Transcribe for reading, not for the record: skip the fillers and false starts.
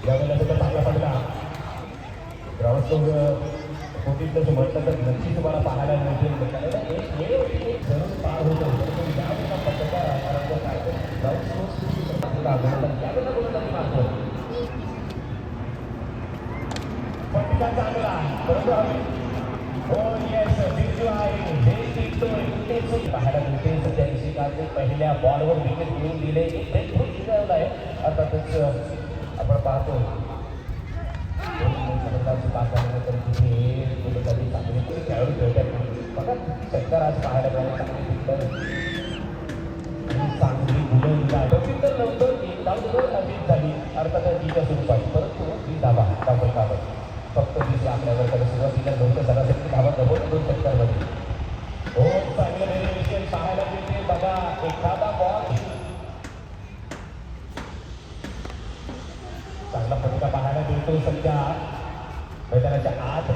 यावेळेला त्याचा चांगला पडला ग्राउंड कोटीतलं म्हटलं तर नक्की तुम्हाला पाहायला मिळतील. एक जरूर पार होतो यावेळेला पद्धतीचा यावेळेला गोलंदाजी मारतो फटका चांगला बरोबर. हो येस बिंदू आहे हे टिकतोय पाहायला मिळते. त्या दिवशी काल पहिल्या बॉलवर विकेट घेऊन दिले खेळवलं आहे. अर्थातच आपण पाहतो तर तिथे गोलंदाजी चांगली खेळाडू खेळतात बघा. शंकर आज पाहायला मिळाले चांगली फिल्डर चांगली गोलंदाजी तर नव्हतं एक धाव अशीच झाली अर्थातच तिच्या स्वरूपात परंतु ती धावा धावत फक्त 20 आपल्यावर तर सुरुवातीला नव्हतं सरासरी धावा जवळ 2 षटकांमध्ये. हो चांगलं व्हेरिएशन पाहायला मिळते बघा. एखादा बॉल चांगला फटका पाहायला मिळतो सध्या मैदानाच्या आत.